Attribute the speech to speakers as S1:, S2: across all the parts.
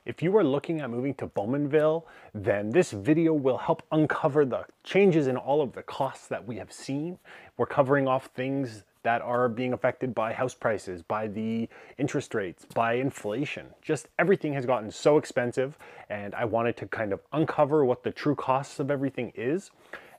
S1: If you are looking at moving to Bowmanville, then this video will help uncover the changes in all of the costs that we have seen. We're covering off things that are being affected by house prices, by the interest rates, by inflation. Just everything has gotten so expensive, and I wanted to kind of uncover what the true costs of everything is.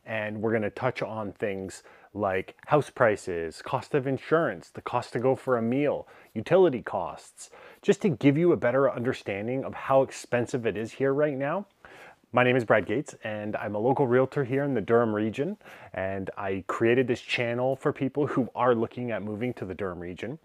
S1: And we're going to touch on things like house prices, cost of insurance, the cost to go for a meal, utility costs, just to give you a better understanding of how expensive it is here right now. My name is Brad Gates, and I'm a local realtor here in the Durham region, and I created this channel for people who are looking at moving to the Durham region,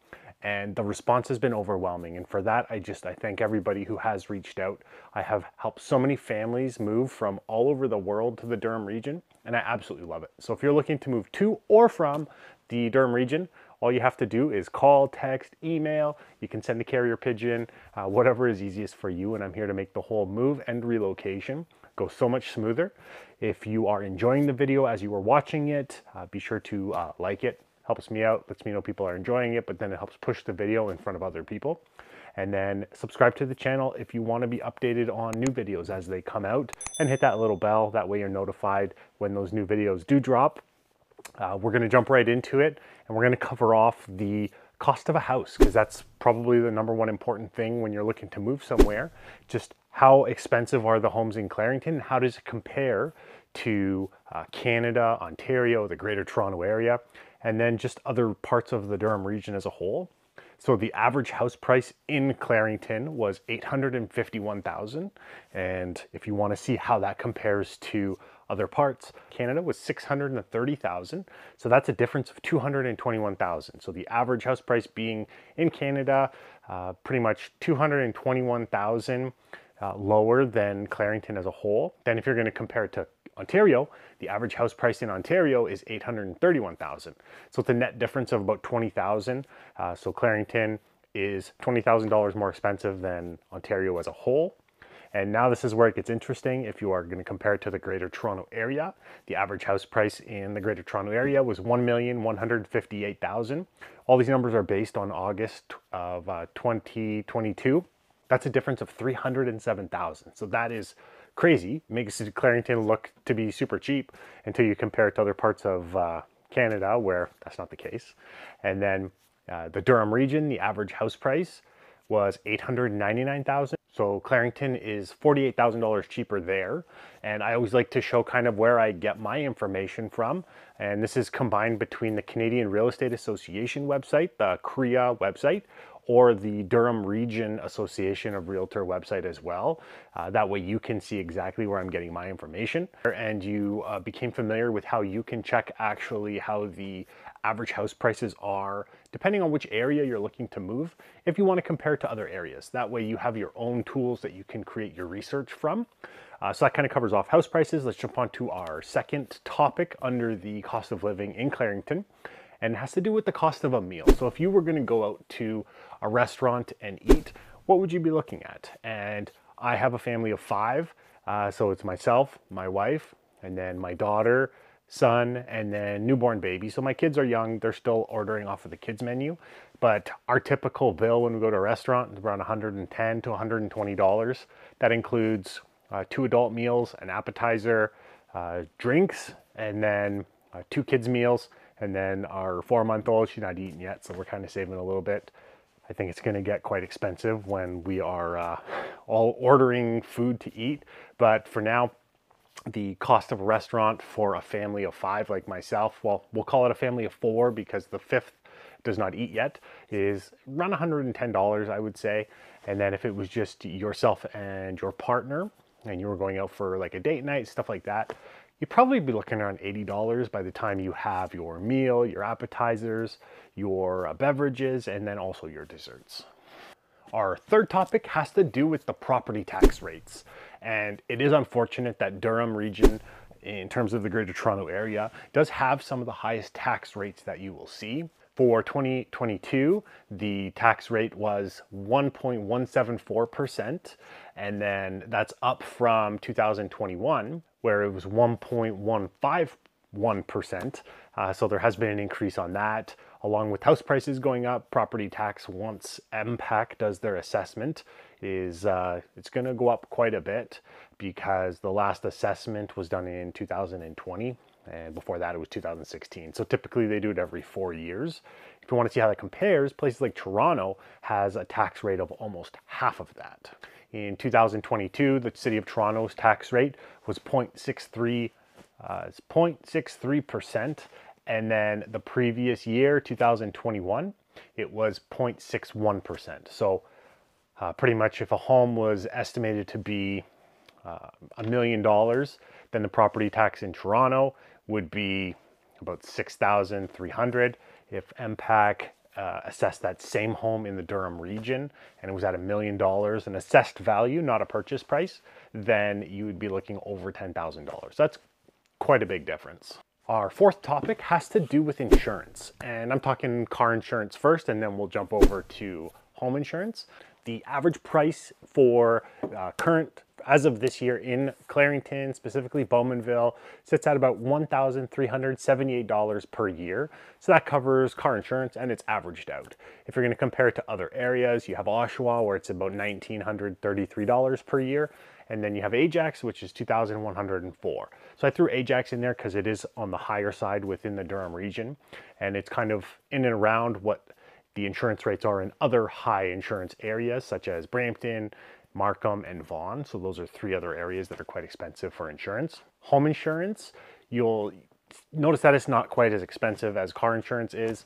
S1: and the response has been overwhelming. And for that, I thank everybody who has reached out. I have helped so many families move from all over the world to the Durham region, and I absolutely love it. So if you're looking to move to or from the Durham region, all you have to do is call, text, email. You can send a carrier pigeon, whatever is easiest for you. And I'm here to make the whole move and relocation go so much smoother. If you are enjoying the video as you are watching it, be sure to like it. Helps me out, lets me know people are enjoying it, but then it helps push the video in front of other people. And then subscribe to the channel if you want to be updated on new videos as they come out, and hit that little bell. That way you're notified when those new videos do drop. We're going to jump right into it, and we're going to cover off the cost of a house, because that's probably the number one important thing when you're looking to move somewhere. Just how expensive are the homes in Clarington? How does it compare to Canada, Ontario, the Greater Toronto Area, and then just other parts of the Durham region as a whole? So the average house price in Clarington was $851,000. And if you want to see how that compares to other parts, Canada was $630,000. So that's a difference of $221,000. So the average house price being in Canada, pretty much $221,000 lower than Clarington as a whole. Then if you're going to compare it to Ontario, the average house price in Ontario is $831,000. So it's a net difference of about $20,000. So Clarington is $20,000 more expensive than Ontario as a whole. And now this is where it gets interesting. If you are going to compare it to the Greater Toronto Area, the average house price in the Greater Toronto Area was $1,158,000. All these numbers are based on August of 2022. That's a difference of $307,000. So that is crazy. Makes Clarington look to be super cheap until you compare it to other parts of Canada where that's not the case. And then the Durham region, the average house price was $899,000. So Clarington is $48,000 cheaper there. And I always like to show kind of where I get my information from. And this is combined between the Canadian Real Estate Association website, the CREA website, or the Durham Region Association of Realtor website as well. That way you can see exactly where I'm getting my information. And you became familiar with how you can check actually how the average house prices are, depending on which area you're looking to move, if you want to compare to other areas. That way you have your own tools that you can create your research from. So that kind of covers off house prices. Let's jump on to our second topic under the cost of living in Clarington. And it has to do with the cost of a meal. So if you were going to go out to a restaurant and eat, what would you be looking at? And I have a family of 5. So it's myself, my wife, and then my daughter, son, and then newborn baby. So my kids are young. They're still ordering off of the kids menu. But our typical bill when we go to a restaurant is around $110 to $120. That includes 2 adult meals, an appetizer, drinks, and then 2 kids meals. And then our 4-month-old, she's not eating yet, so we're kind of saving a little bit. I think it's going to get quite expensive when we are all ordering food to eat. But for now, the cost of a restaurant for a family of 5 like myself, well, we'll call it a family of 4 because the 5th does not eat yet, is around $110, I would say. And then if it was just yourself and your partner, and you were going out for like a date night, stuff like that, you'd probably be looking around $80 by the time you have your meal, your appetizers, your beverages, and then also your desserts. Our third topic has to do with the property tax rates. And it is unfortunate that Durham region, in terms of the Greater Toronto Area, does have some of the highest tax rates that you will see. For 2022, the tax rate was 1.174%, and then that's up from 2021, where it was 1.151%. So there has been an increase on that. Along with house prices going up, property tax, once MPAC does their assessment, is it's going to go up quite a bit because the last assessment was done in 2020, and before that it was 2016. So typically they do it every 4 years. If you want to see how that compares, places like Toronto has a tax rate of almost half of that. In 2022, the City of Toronto's tax rate was 0.63%, and then the previous year, 2021, it was 0.61%. So pretty much if a home was estimated to be $1 million, then the property tax in Toronto would be about $6,300. If MPAC assessed that same home in the Durham region and it was at $1 million, an assessed value, not a purchase price, then you would be looking over $10,000. That's quite a big difference. Our fourth topic has to do with insurance, and I'm talking car insurance first, and then we'll jump over to home insurance. The average price for current, as of this year in Clarington, specifically Bowmanville, sits at about $1,378 per year. So that covers car insurance and it's averaged out. If you're going to compare it to other areas, you have Oshawa where it's about $1,933 per year. And then you have Ajax, which is $2,104. So I threw Ajax in there because it is on the higher side within the Durham region. And it's kind of in and around what the insurance rates are in other high insurance areas, such as Brampton, Markham, and Vaughan. So those are three other areas that are quite expensive for insurance. Home insurance, you'll notice that it's not quite as expensive as car insurance is.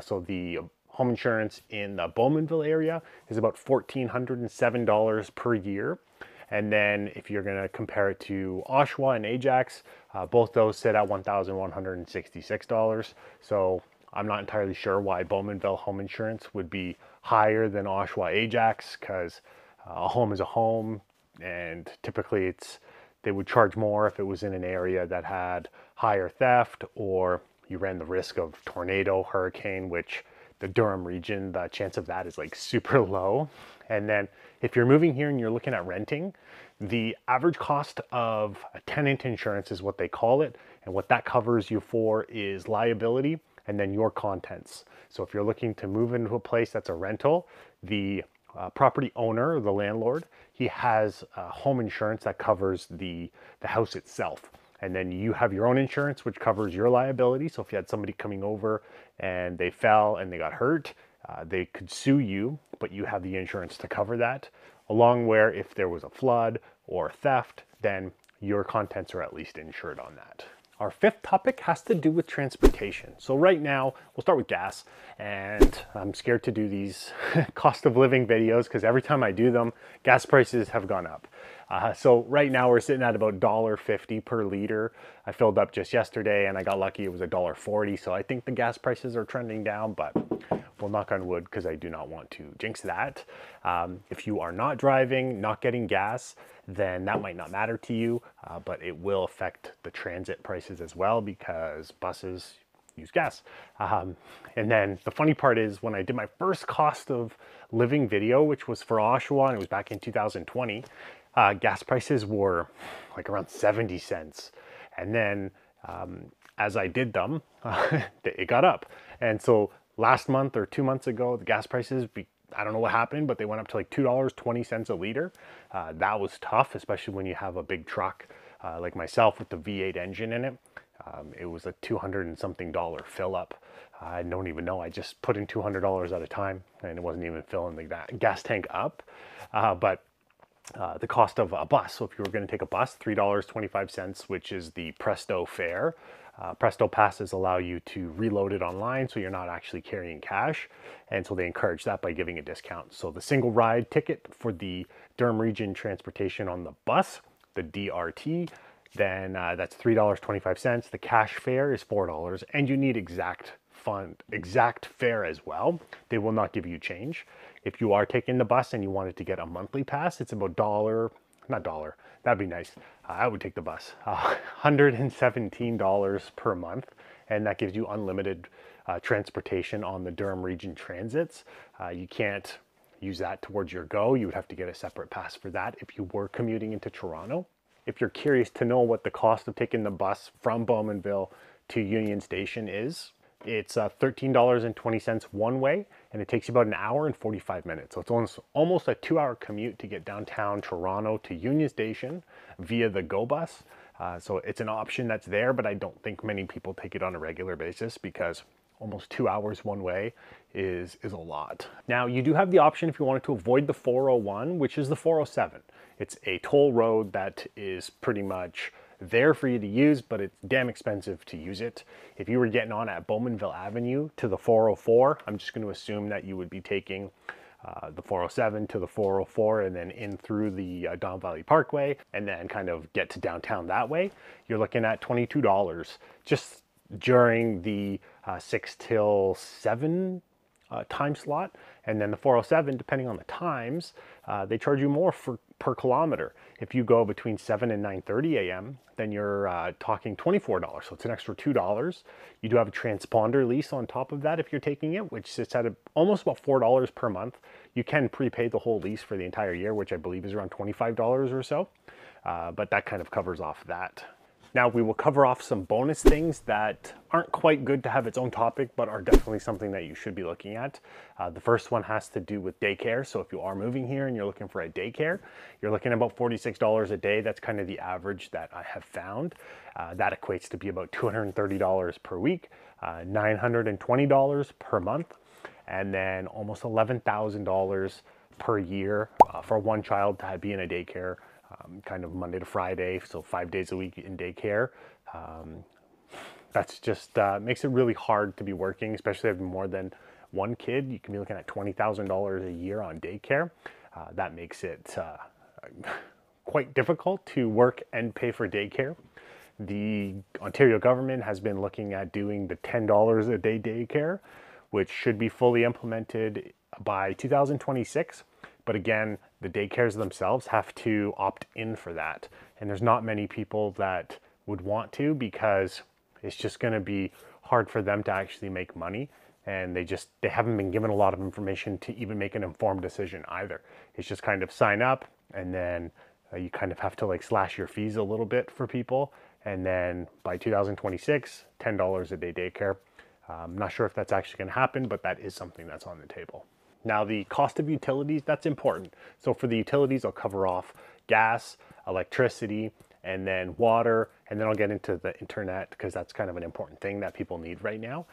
S1: So the home insurance in the Bowmanville area is about $1,407 per year. And then if you're going to compare it to Oshawa and Ajax, both those sit at $1,166. So I'm not entirely sure why Bowmanville home insurance would be higher than Oshawa Ajax, because a home is a home, and typically they would charge more if it was in an area that had higher theft or you ran the risk of tornado, hurricane, which the Durham region, the chance of that is like super low. And then if you're moving here and you're looking at renting, the average cost of a tenant insurance is what they call it. And what that covers you for is liability and then your contents. So if you're looking to move into a place that's a rental, the property owner, the landlord, he has home insurance that covers the house itself. And then you have your own insurance, which covers your liability. So if you had somebody coming over and they fell and they got hurt, they could sue you, but you have the insurance to cover that. Along where if there was a flood or theft, then your contents are at least insured on that. Our fifth topic has to do with transportation. So right now, we'll start with gas, and I'm scared to do these cost of living videos because every time I do them, gas prices have gone up. So right now we're sitting at about $1.50 per liter. I filled up just yesterday and I got lucky, it was $1.40. So I think the gas prices are trending down, but we'll knock on wood because I do not want to jinx that. If you are not driving, not getting gas, then that might not matter to you, but it will affect the transit prices as well because buses use gas. And then the funny part is when I did my first cost of living video, which was for Oshawa, and it was back in 2020, gas prices were like around 70 cents. And then as I did them, it got up. And so last month or 2 months ago, the gas prices, I don't know what happened, but they went up to like $2.20 a liter. That was tough, especially when you have a big truck like myself with the V8 engine in it. It was a $200 and something fill up. I don't even know. I just put in $200 at a time and it wasn't even filling the gas tank up. But the cost of a bus. So if you were going to take a bus, $3.25, which is the Presto fare. Presto passes allow you to reload it online, so you're not actually carrying cash. And so they encourage that by giving a discount. So the single ride ticket for the Durham region transportation on the bus, the DRT, then that's $3.25. The cash fare is $4, and you need exact fare as well. They will not give you change. If you are taking the bus and you wanted to get a monthly pass, it's about that'd be nice. I would take the bus. $117 per month, and that gives you unlimited transportation on the Durham region transits. You can't use that towards your go. You would have to get a separate pass for that if you were commuting into Toronto. If you're curious to know what the cost of taking the bus from Bowmanville to Union Station is, It's $13.20 one way, and it takes you about an hour and 45 minutes. So it's almost a 2-hour commute to get downtown Toronto to Union Station via the GO bus. So it's an option that's there, but I don't think many people take it on a regular basis because almost 2 hours one way is a lot. Now, you do have the option if you wanted to avoid the 401, which is the 407. It's a toll road that is pretty much there for you to use, but it's damn expensive to use it. If you were getting on at Bowmanville Avenue to the 404, I'm just going to assume that you would be taking the 407 to the 404 and then in through the Don Valley Parkway and then kind of get to downtown that way. You're looking at $22 just during the 6 till 7 time slot. And then the 407, depending on the times, they charge you more per kilometer. If you go between 7 and 9:30 a.m., then you're talking $24. So it's an extra $2. You do have a transponder lease on top of that if you're taking it, which sits at almost about $4 per month. You can prepay the whole lease for the entire year, which I believe is around $25 or so. But that kind of covers off that. Now we will cover off some bonus things that aren't quite good to have its own topic, but are definitely something that you should be looking at. The first one has to do with daycare. So if you are moving here and you're looking for a daycare, you're looking at about $46 a day. That's kind of the average that I have found. That equates to be about $230 per week, $920 per month, and then almost $11,000 per year for one child to be in a daycare. Kind of Monday to Friday, so 5 days a week in daycare. That's just makes it really hard to be working, especially having more than one kid. You can be looking at $20,000 a year on daycare. That makes it quite difficult to work and pay for daycare. The Ontario government has been looking at doing the $10 a day daycare, which should be fully implemented by 2026. But again, the daycares themselves have to opt in for that. And there's not many people that would want to because it's just going to be hard for them to actually make money. And they haven't been given a lot of information to even make an informed decision either. It's just kind of sign up and then you kind of have to like slash your fees a little bit for people. And then by 2026, $10 a day daycare. I'm not sure if that's actually going to happen, but that is something that's on the table. Now the cost of utilities, that's important. So for the utilities, I'll cover off gas, electricity, and then water, and then I'll get into the internet because that's kind of an important thing that people need right now.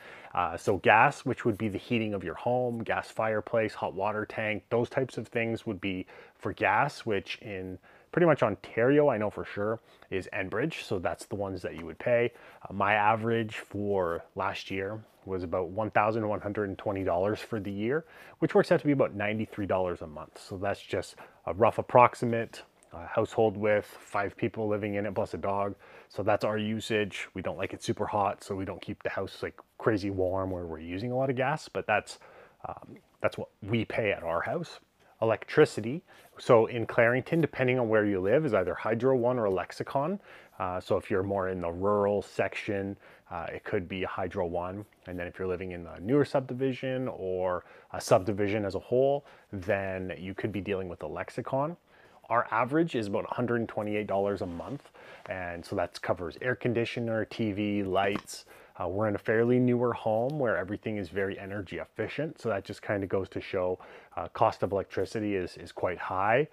S1: So gas, which would be the heating of your home, gas fireplace, hot water tank, those types of things would be for gas, which in pretty much Ontario, I know for sure, is Enbridge. So that's the ones that you would pay. My average for last year was about $1,120 for the year, which works out to be about $93 a month. So that's just a rough approximate household with 5 people living in it plus a dog. So that's our usage. We don't like it super hot, so we don't keep the house like crazy warm where we're using a lot of gas, but that's what we pay at our house. Electricity. So in Clarington, depending on where you live, is either Hydro One or a Lexicon. So if you're more in the rural section, it could be a Hydro One. And then if you're living in a newer subdivision or a subdivision as a whole, then you could be dealing with a Lexicon. Our average is about $128 a month. And so that covers air conditioner, TV, lights. We're in a fairly newer home where everything is very energy efficient. So that just kind of goes to show cost of electricity is quite high.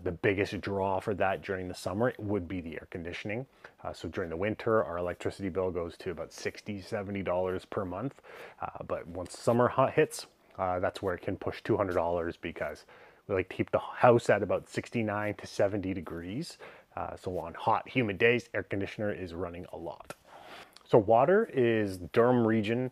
S1: The biggest draw for that during the summer would be the air conditioning. So during the winter, our electricity bill goes to about $60, $70 per month. But once summer hits, that's where it can push $200 because we like to keep the house at about 69 to 70 degrees. So on hot, humid days, air conditioner is running a lot. So water is Durham region,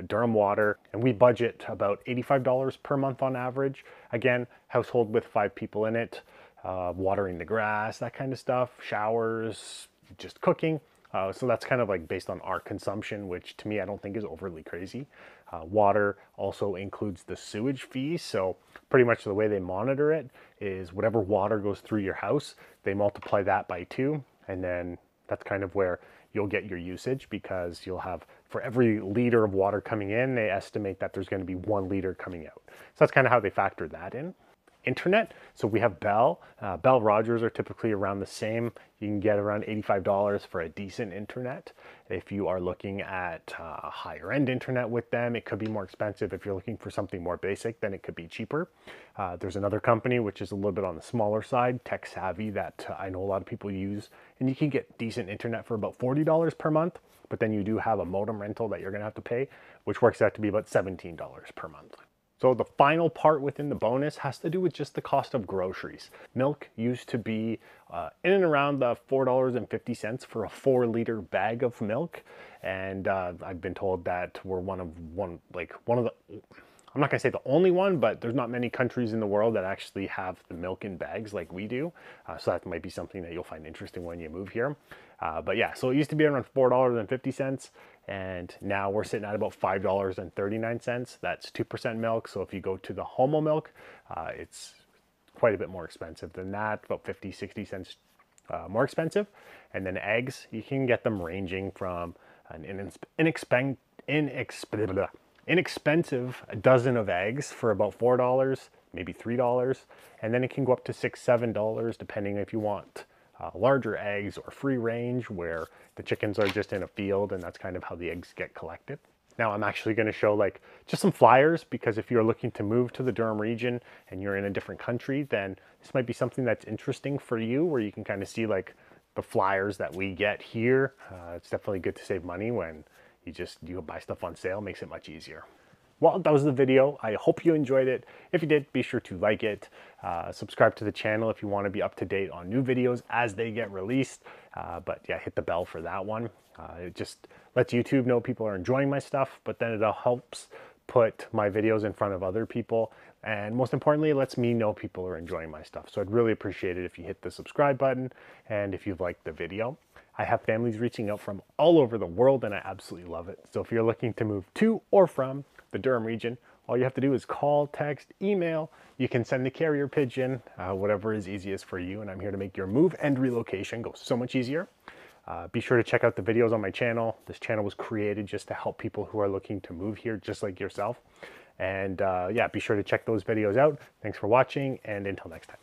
S1: Durham water, and we budget about $85 per month on average. Again, household with 5 people in it, watering the grass, that kind of stuff, showers, just cooking. So that's kind of like based on our consumption, which to me, I don't think is overly crazy. Water also includes the sewage fees. So pretty much the way they monitor it is whatever water goes through your house, they multiply that by 2. And then that's kind of where you'll get your usage because you'll have, for every liter of water coming in, they estimate that there's going to be 1 liter coming out. So that's kind of how they factor that in. internet. So we have Bell. Bell Rogers are typically around the same. You can get around $85 for a decent internet. If you are looking at higher end internet with them, it could be more expensive. If you're looking for something more basic, then it could be cheaper. There's another company which is a little bit on the smaller side, Tech Savvy, that I know a lot of people use, and you can get decent internet for about $40 per month, but then you do have a modem rental that you're gonna have to pay, which works out to be about $17 per month. So the final part within the bonus has to do with just the cost of groceries. Milk used to be in and around the $4.50 for a 4-liter bag of milk, and I've been told that we're one of the, I'm not gonna say the only one, but there's not many countries in the world that actually have the milk in bags like we do. So that might be something that you'll find interesting when you move here. But yeah, so it used to be around $4.50, and now we're sitting at about $5.39. That's 2% milk. So if you go to the Homo milk, it's quite a bit more expensive than that, about 50, 60 cents more expensive. And then eggs, you can get them ranging from an inexpensive dozen of eggs for about $4, maybe $3, and then it can go up to $6, $7 depending if you want larger eggs or free range, where the chickens are just in a field and that's kind of how the eggs get collected. Now I'm actually going to show like just some flyers, because if you're looking to move to the Durham region and you're in a different country, then this might be something that's interesting for you, where you can kind of see like the flyers that we get here. It's definitely good to save money when you buy stuff on sale. Makes it much easier. Well, that was the video. I hope you enjoyed it. If you did, be sure to like it. Subscribe to the channel if you want to be up to date on new videos as they get released. But yeah, hit the bell for that one. It just lets YouTube know people are enjoying my stuff, but then it helps put my videos in front of other people. And most importantly, it lets me know people are enjoying my stuff. So I'd really appreciate it if you hit the subscribe button and if you've liked the video. I have families reaching out from all over the world, and I absolutely love it. So if you're looking to move to or from the Durham region, all you have to do is call, text, email. You can send the carrier pigeon, whatever is easiest for you. And I'm here to make your move and relocation go so much easier. Be sure to check out the videos on my channel. This channel was created just to help people who are looking to move here, just like yourself. And yeah, be sure to check those videos out. Thanks for watching, and until next time.